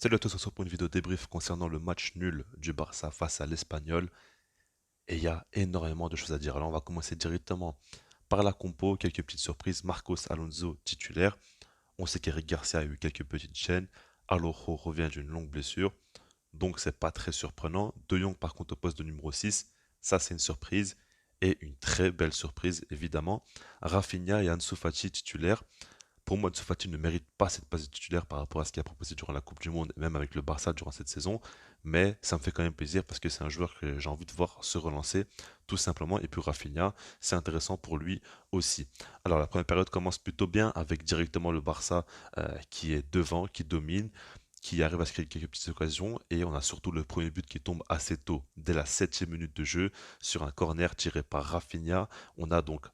Salut à tous, on se retrouve pour une vidéo débrief concernant le match nul du Barça face à l'Espagnol. Et il y a énormément de choses à dire. Alors on va commencer directement par la compo, quelques petites surprises. Marcos Alonso titulaire. On sait qu'Eric Garcia a eu quelques petites chaînes. Araujo revient d'une longue blessure. Donc c'est pas très surprenant. De Jong par contre au poste de numéro 6. Ça c'est une surprise. Et une très belle surprise évidemment. Rafinha et Ansu Fati titulaires. Pour moi, Ansu Fati ne mérite pas cette place de titulaire par rapport à ce qu'il a proposé durant la Coupe du Monde et même avec le Barça durant cette saison. Mais ça me fait quand même plaisir parce que c'est un joueur que j'ai envie de voir se relancer, tout simplement. Et puis Rafinha, c'est intéressant pour lui aussi. Alors la première période commence plutôt bien avec directement le Barça qui est devant, qui domine, qui arrive à se créer quelques petites occasions. Et on a surtout le premier but qui tombe assez tôt, dès la 7e minute de jeu, sur un corner tiré par Rafinha. On a donc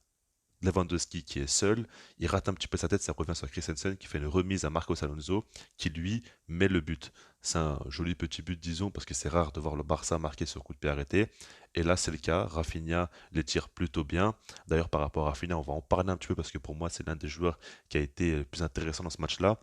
Lewandowski qui est seul, il rate un petit peu sa tête, ça revient sur Christensen qui fait une remise à Marcos Alonso qui lui met le but. C'est un joli petit but disons parce que c'est rare de voir le Barça marquer sur coup de pied arrêté. Et là c'est le cas, Rafinha les tire plutôt bien. D'ailleurs par rapport à Rafinha on va en parler un petit peu parce que pour moi c'est l'un des joueurs qui a été le plus intéressant dans ce match-là.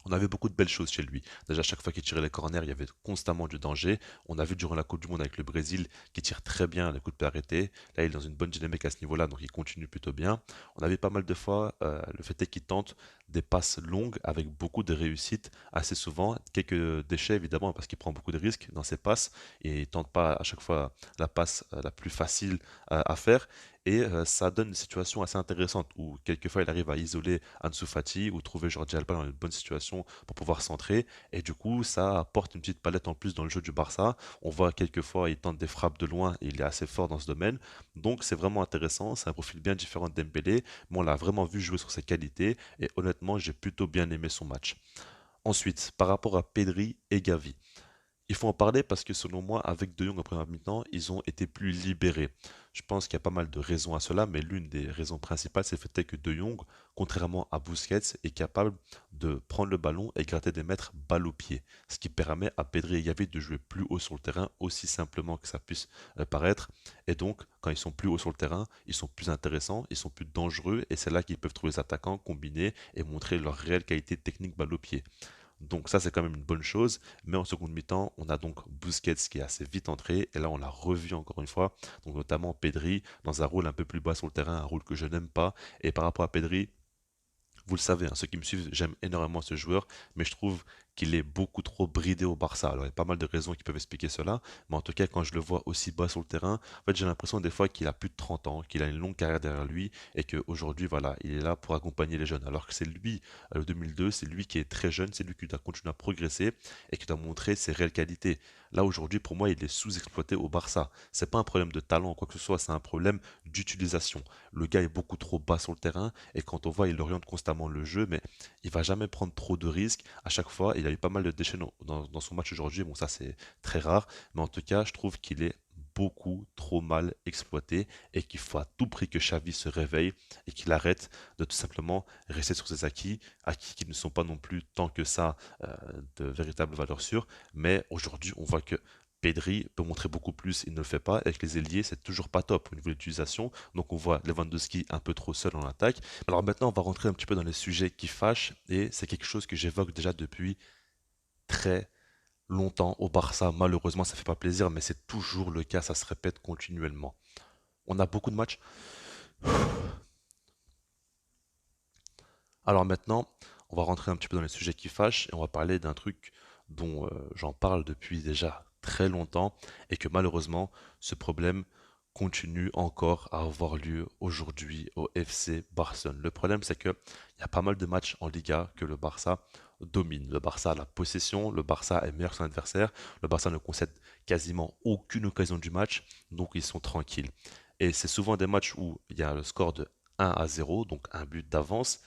On avait beaucoup de belles choses chez lui. Déjà, chaque fois qu'il tirait les corners, il y avait constamment du danger. On a vu durant la Coupe du Monde avec le Brésil qu'il tire très bien les coups de pied arrêtés. Là, il est dans une bonne dynamique à ce niveau-là, donc il continue plutôt bien. On avait pas mal de fois le fait est qu'il tente des passes longues avec beaucoup de réussite assez souvent. Quelques déchets évidemment parce qu'il prend beaucoup de risques dans ses passes et il tente pas à chaque fois la passe la plus facile à faire. Et ça donne une situation assez intéressante où quelquefois il arrive à isoler Ansu Fati ou trouver Jordi Alba dans une bonne situation pour pouvoir centrer. Et du coup, ça apporte une petite palette en plus dans le jeu du Barça. On voit quelquefois il tente des frappes de loin et il est assez fort dans ce domaine. Donc c'est vraiment intéressant. C'est un profil bien différent de Dembélé, mais on l'a vraiment vu jouer sur ses qualités. Et honnêtement, j'ai plutôt bien aimé son match. Ensuite, par rapport à Pedri et Gavi. Il faut en parler parce que selon moi, avec De Jong en première mi-temps, ils ont été plus libérés. Je pense qu'il y a pas mal de raisons à cela, mais l'une des raisons principales, c'est le fait que De Jong, contrairement à Busquets, est capable de prendre le ballon et gratter des mètres balle au pied. Ce qui permet à Pedri et Gavi de jouer plus haut sur le terrain, aussi simplement que ça puisse paraître. Et donc, quand ils sont plus haut sur le terrain, ils sont plus intéressants, ils sont plus dangereux, et c'est là qu'ils peuvent trouver les attaquants, combiner et montrer leur réelle qualité technique balle au pied. Donc ça, c'est quand même une bonne chose. Mais en seconde mi-temps, on a donc Busquets qui est assez vite entré. Et là, on l'a revu encore une fois. Donc notamment Pedri dans un rôle un peu plus bas sur le terrain, un rôle que je n'aime pas. Et par rapport à Pedri, vous le savez, hein, ceux qui me suivent, j'aime énormément ce joueur, mais je trouve qu'il est beaucoup trop bridé au Barça. Alors, il y a pas mal de raisons qui peuvent expliquer cela, mais en tout cas, quand je le vois aussi bas sur le terrain, en fait, j'ai l'impression des fois qu'il a plus de 30 ans, qu'il a une longue carrière derrière lui, et qu'aujourd'hui, voilà, il est là pour accompagner les jeunes. Alors que c'est lui, le 2002, c'est lui qui est très jeune, c'est lui qui doit continuer à progresser et qui doit montrer ses réelles qualités. Là, aujourd'hui, pour moi, il est sous-exploité au Barça. C'est pas un problème de talent ou quoi que ce soit, c'est un problème d'utilisation. Le gars est beaucoup trop bas sur le terrain et quand on voit, il oriente constamment le jeu, mais il va jamais prendre trop de risques. À chaque fois, il a eu pas mal de déchets dans son match aujourd'hui. Bon, ça c'est très rare, mais en tout cas, je trouve qu'il est beaucoup trop mal exploité et qu'il faut à tout prix que Xavi se réveille et qu'il arrête de tout simplement rester sur ses acquis qui ne sont pas non plus tant que ça de véritables valeurs sûres. Mais aujourd'hui, on voit que Pedri peut montrer beaucoup plus, il ne le fait pas. Avec les ailiers, c'est toujours pas top au niveau de l'utilisation. Donc on voit Lewandowski un peu trop seul en attaque. Alors maintenant, on va rentrer un petit peu dans les sujets qui fâchent. Et c'est quelque chose que j'évoque déjà depuis très longtemps au Barça. Malheureusement, ça fait pas plaisir, mais c'est toujours le cas, ça se répète continuellement. On a beaucoup de matchs. Alors maintenant, on va rentrer un petit peu dans les sujets qui fâchent et on va parler d'un truc dont j'en parle depuis déjà très longtemps et que malheureusement, ce problème continue encore à avoir lieu aujourd'hui au FC Barcelone. Le problème, c'est qu'il y a pas mal de matchs en Liga que le Barça domine. Le Barça a la possession, le Barça est meilleur que son adversaire, le Barça ne concède quasiment aucune occasion du match, donc ils sont tranquilles. Et c'est souvent des matchs où il y a le score de 1-0, donc un but d'avance,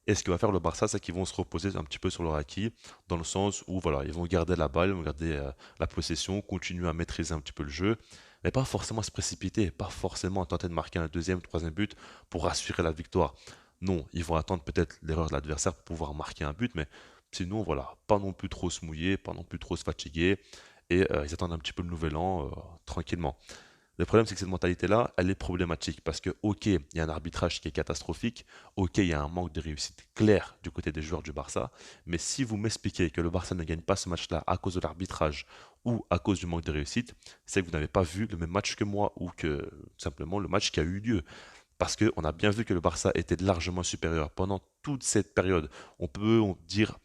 et ce que va faire le Barça, c'est qu'ils vont se reposer un petit peu sur leur acquis, dans le sens où voilà, ils vont garder la balle, ils vont garder la possession, continuer à maîtriser un petit peu le jeu, mais pas forcément se précipiter, pas forcément tenter de marquer un deuxième, troisième but pour assurer la victoire. Non, ils vont attendre peut-être l'erreur de l'adversaire pour pouvoir marquer un but, mais sinon voilà, pas non plus trop se mouiller, pas non plus trop se fatiguer, et ils attendent un petit peu le nouvel an tranquillement. Le problème, c'est que cette mentalité-là, elle est problématique parce que, ok, il y a un arbitrage qui est catastrophique, ok, il y a un manque de réussite clair du côté des joueurs du Barça, mais si vous m'expliquez que le Barça ne gagne pas ce match-là à cause de l'arbitrage ou à cause du manque de réussite, c'est que vous n'avez pas vu le même match que moi ou que simplement le match qui a eu lieu. Parce qu'on a bien vu que le Barça était largement supérieur pendant toute cette période. On peut dire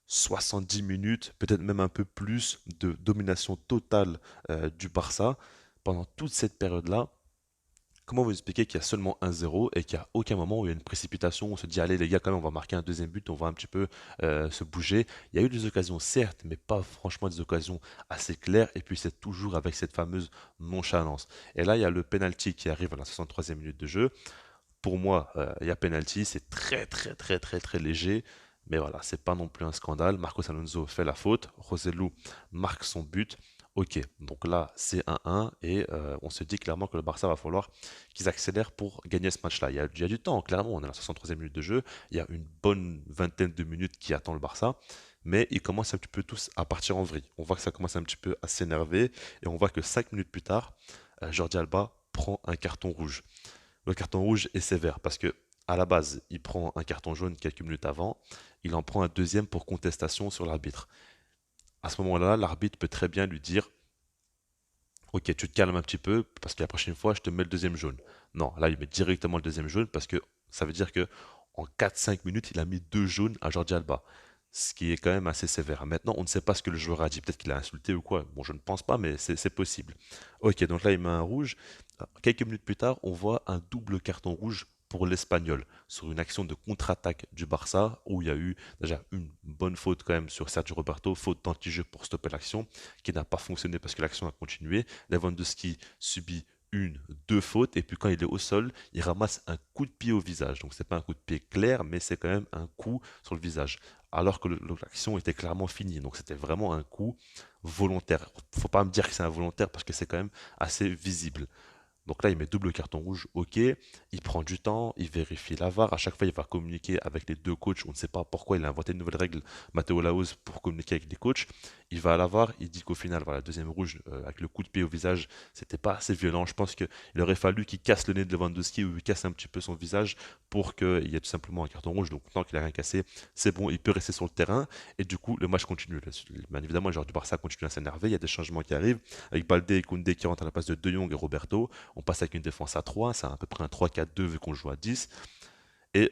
70 minutes, peut-être même un peu plus de domination totale du Barça pendant toute cette période-là. Comment vous expliquez qu'il y a seulement 1-0 et qu'il n'y a aucun moment où il y a une précipitation, où on se dit allez les gars quand même on va marquer un deuxième but, on va un petit peu se bouger. Il y a eu des occasions certes, mais pas franchement des occasions assez claires et puis c'est toujours avec cette fameuse nonchalance. Et là il y a le penalty qui arrive à la 63e minute de jeu. Pour moi, il y a penalty, c'est très très très très très léger. Mais voilà, c'est pas non plus un scandale. Marcos Alonso fait la faute, Joselu marque son but. Ok, donc là c'est 1-1 et on se dit clairement que le Barça va falloir qu'ils accélèrent pour gagner ce match-là. Il y a du temps, clairement, on est à la 63e minute de jeu, il y a une bonne vingtaine de minutes qui attend le Barça, mais ils commencent un petit peu tous à partir en vrille. On voit que ça commence un petit peu à s'énerver et on voit que 5 minutes plus tard, Jordi Alba prend un carton rouge. Le carton rouge est sévère parce que à la base, il prend un carton jaune quelques minutes avant, il en prend un deuxième pour contestation sur l'arbitre. À ce moment-là, l'arbitre peut très bien lui dire ok, tu te calmes un petit peu parce que la prochaine fois, je te mets le deuxième jaune. Non, là, il met directement le deuxième jaune parce que ça veut dire que en 4-5 minutes, il a mis deux jaunes à Jordi Alba. Ce qui est quand même assez sévère. Maintenant, on ne sait pas ce que le joueur a dit. Peut-être qu'il a insulté ou quoi. Bon, je ne pense pas, mais c'est possible. Ok, donc là, il met un rouge. Quelques minutes plus tard, on voit un double carton rouge pour l'Espagnol sur une action de contre-attaque du Barça où il y a eu déjà une bonne faute quand même sur Sergio Roberto, faute d'anti-jeu pour stopper l'action qui n'a pas fonctionné parce que l'action a continué. Lewandowski subit une, deux fautes, et puis quand il est au sol, il ramasse un coup de pied au visage. Donc c'est pas un coup de pied clair, mais c'est quand même un coup sur le visage. Alors que l'action était clairement finie. Donc c'était vraiment un coup volontaire. Faut pas me dire que c'est involontaire parce que c'est quand même assez visible. Donc là, il met double carton rouge, ok, il prend du temps, il vérifie la VAR, à chaque fois il va communiquer avec les deux coachs, on ne sait pas pourquoi il a inventé une nouvelle règle, Matteo Laouz, pour communiquer avec les coachs, il va à la VAR, il dit qu'au final, voilà, deuxième rouge, avec le coup de pied au visage, c'était pas assez violent, je pense qu'il aurait fallu qu'il casse le nez de Lewandowski ou il casse un petit peu son visage pour qu'il y ait tout simplement un carton rouge, donc tant qu'il a rien cassé, c'est bon, il peut rester sur le terrain, et du coup, le match continue. Bien évidemment, le joueur du Barça continue à s'énerver, il y a des changements qui arrivent, avec Balde et Koundé qui rentrent à la place de Jong et Roberto, on passe avec une défense à 3, c'est à peu près un 3-4-2 vu qu'on joue à 10. Et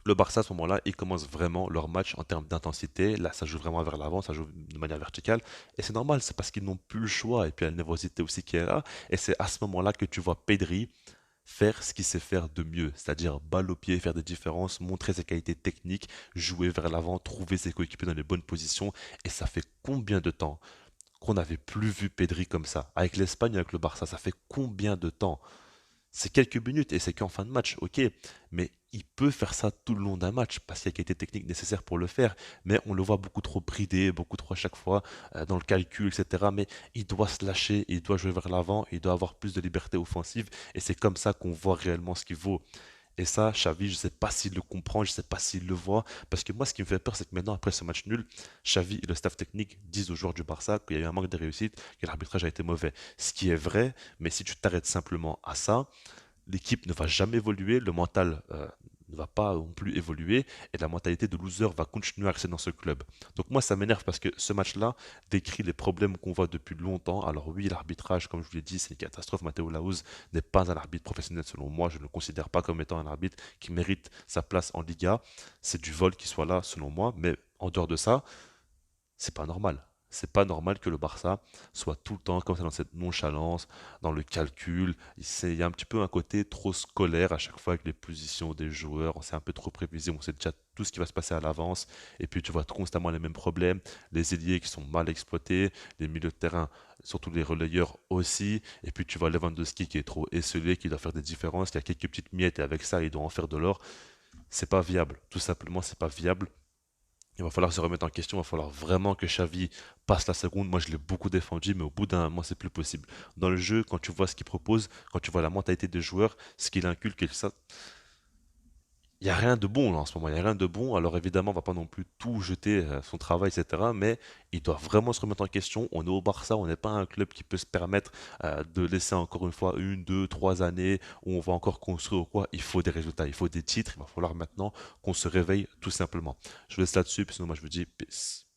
le Barça, à ce moment-là, ils commencent vraiment leur match en termes d'intensité. Là, ça joue vraiment vers l'avant, ça joue de manière verticale. Et c'est normal, c'est parce qu'ils n'ont plus le choix. Et puis, il y a la nervosité aussi qui est là. Et c'est à ce moment-là que tu vois Pedri faire ce qu'il sait faire de mieux, c'est-à-dire balle au pied, faire des différences, montrer ses qualités techniques, jouer vers l'avant, trouver ses coéquipiers dans les bonnes positions. Et ça fait combien de temps qu'on n'avait plus vu Pedri comme ça? Avec l'Espagne, avec le Barça, ça fait combien de temps? C'est quelques minutes et c'est qu'en fin de match, ok. Mais il peut faire ça tout le long d'un match parce qu'il y a qualité technique nécessaire pour le faire. Mais on le voit beaucoup trop bridé, beaucoup trop à chaque fois dans le calcul, etc. Mais il doit se lâcher, il doit jouer vers l'avant, il doit avoir plus de liberté offensive et c'est comme ça qu'on voit réellement ce qu'il vaut. Et ça, Xavi, je ne sais pas s'il le comprend, je ne sais pas s'il le voit. Parce que moi, ce qui me fait peur, c'est que maintenant, après ce match nul, Xavi et le staff technique disent aux joueurs du Barça qu'il y a eu un manque de réussite, que l'arbitrage a été mauvais. Ce qui est vrai, mais si tu t'arrêtes simplement à ça, l'équipe ne va jamais évoluer, le mental ne va pas non plus évoluer, et la mentalité de loser va continuer à rester dans ce club. Donc moi, ça m'énerve parce que ce match-là décrit les problèmes qu'on voit depuis longtemps. Alors oui, l'arbitrage, comme je vous l'ai dit, c'est une catastrophe. Matteo Laouz n'est pas un arbitre professionnel selon moi. Je ne le considère pas comme étant un arbitre qui mérite sa place en Liga. C'est du vol qui soit là, selon moi. Mais en dehors de ça, c'est pas normal. C'est pas normal que le Barça soit tout le temps comme ça dans cette nonchalance, dans le calcul. Il y a un petit peu un côté trop scolaire à chaque fois avec les positions des joueurs. On sait un peu trop prévisible, on sait déjà tout ce qui va se passer à l'avance. Et puis tu vois constamment les mêmes problèmes. Les ailiers qui sont mal exploités, les milieux de terrain, surtout les relayeurs aussi. Et puis tu vois Lewandowski qui est trop esselé, qui doit faire des différences, qui a quelques petites miettes et avec ça il doit en faire de l'or. C'est pas viable. Tout simplement, c'est pas viable. Il va falloir se remettre en question, il va falloir vraiment que Xavi passe la seconde. Moi, je l'ai beaucoup défendu, mais au bout d'un moment, c'est plus possible. Dans le jeu, quand tu vois ce qu'il propose, quand tu vois la mentalité des joueurs, ce qu'il inculque, et ça, il n'y a rien de bon là, en ce moment, il n'y a rien de bon. Alors évidemment, on va pas non plus tout jeter son travail, etc. Mais il doit vraiment se remettre en question. On est au Barça, on n'est pas un club qui peut se permettre de laisser encore une fois une, deux, trois années où on va encore construire ou quoi. Il faut des résultats, il faut des titres. Il va falloir maintenant qu'on se réveille tout simplement. Je vous laisse là-dessus, puis sinon moi je vous dis peace.